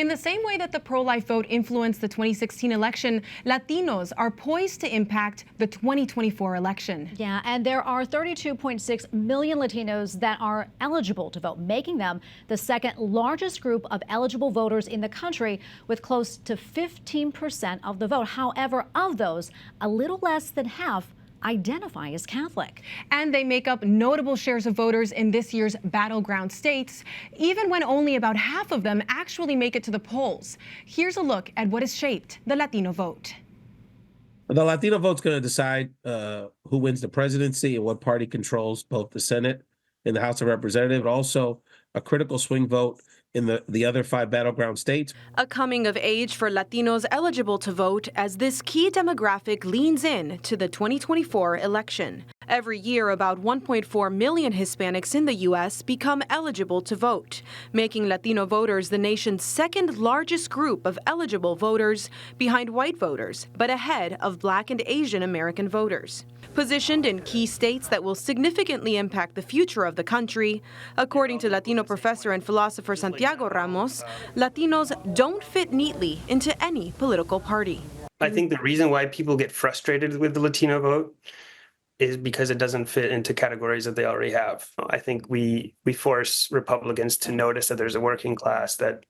In the same way that the pro-life vote influenced the 2016 election, Latinos are poised to impact the 2024 election. Yeah, and there are 32.6 million Latinos that are eligible to vote, making them the second largest group of eligible voters in the country, with close to 15% of the vote. However, of those, a little less than half identify as Catholic. And they make up notable shares of voters in this year's battleground states, even when only about half of them actually make it to the polls. Here's a look at what has shaped the Latino vote. The Latino vote's going to decide who wins the presidency and what party controls both the Senate and the House of Representatives, also a critical swing vote in the other 5 battleground states. A coming of age for Latinos eligible to vote as this key demographic leans in to the 2024 election. Every year, about 1.4 million Hispanics in the U.S. become eligible to vote, making Latino voters the nation's second largest group of eligible voters, behind white voters, but ahead of Black and Asian American voters. Positioned in key states that will significantly impact the future of the country, according to Latino professor and philosopher Santiago Ramos, Latinos don't fit neatly into any political party. I think the reason why people get frustrated with the Latino vote is because it doesn't fit into categories that they already have. I think we force Republicans to notice that there's a working class that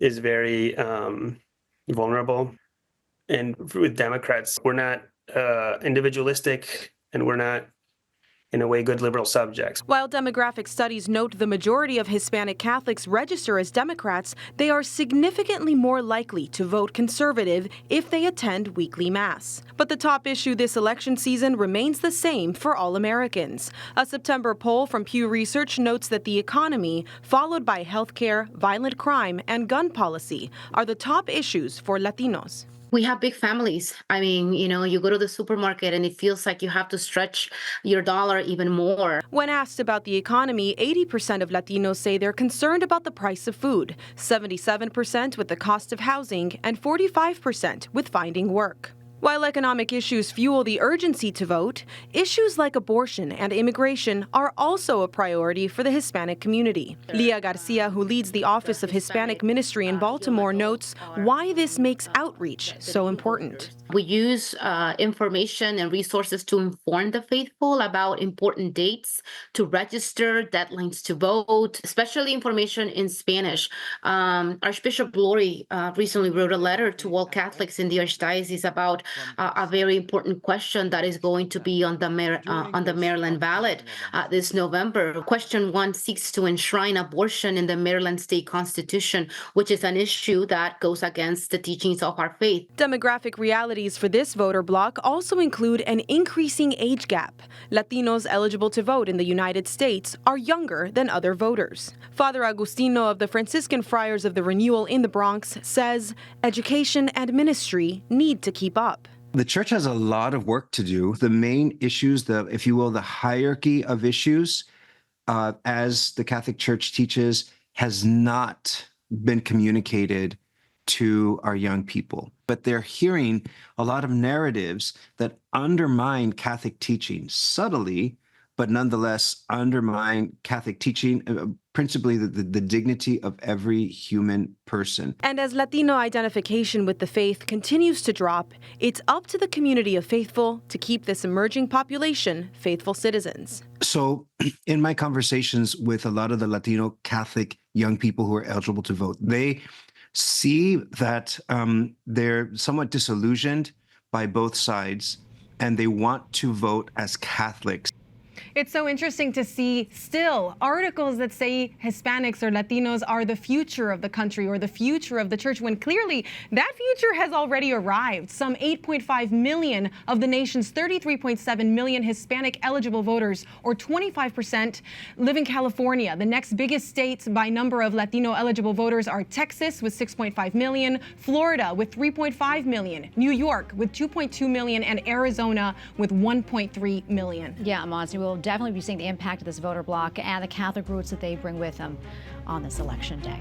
is very vulnerable. And with Democrats, we're not individualistic, and we're not, in a way, good liberal subjects. While demographic studies note the majority of Hispanic Catholics register as Democrats, they are significantly more likely to vote conservative if they attend weekly Mass. But the top issue this election season remains the same for all Americans. A September poll from Pew Research notes that the economy, followed by healthcare, violent crime, and gun policy, are the top issues for Latinos. We have big families. I mean, you go to the supermarket and it feels like you have to stretch your dollar even more. When asked about the economy, 80% of Latinos say they're concerned about the price of food, 77% with the cost of housing, and 45% with finding work. While economic issues fuel the urgency to vote, issues like abortion and immigration are also a priority for the Hispanic community. Leah Garcia, who leads the Office of Hispanic Ministry in Baltimore, notes why this makes outreach so important. We use information and resources to inform the faithful about important dates to register, deadlines to vote, especially information in Spanish. Archbishop Glory recently wrote a letter to all Catholics in the Archdiocese about a very important question that is going to be on the Maryland ballot this November. Question 1 seeks to enshrine abortion in the Maryland state constitution, which is an issue that goes against the teachings of our faith. Demographic realities for this voter bloc also include an increasing age gap. Latinos eligible to vote in the United States are younger than other voters. Father Agustino of the Franciscan Friars of the Renewal in the Bronx says education and ministry need to keep up. The church has a lot of work to do. The main issues, if you will, the hierarchy of issues, as the Catholic Church teaches, has not been communicated to our young people. But they're hearing a lot of narratives that undermine Catholic teaching subtly, but nonetheless undermine Catholic teaching, principally the dignity of every human person. And as Latino identification with the faith continues to drop, it's up to the community of faithful to keep this emerging population faithful citizens. So in my conversations with a lot of the Latino Catholic young people who are eligible to vote, they see that they're somewhat disillusioned by both sides, and they want to vote as Catholics. It's so interesting to see still articles that say Hispanics or Latinos are the future of the country or the future of the church, when clearly that future has already arrived. Some 8.5 million of the nation's 33.7 million Hispanic eligible voters, or 25%, live in California. The next biggest states by number of Latino eligible voters are Texas with 6.5 million, Florida with 3.5 million, New York with 2.2 million, and Arizona with 1.3 million. Yeah, Monty, we'll definitely be seeing the impact of this voter bloc and the Catholic roots that they bring with them on this election day.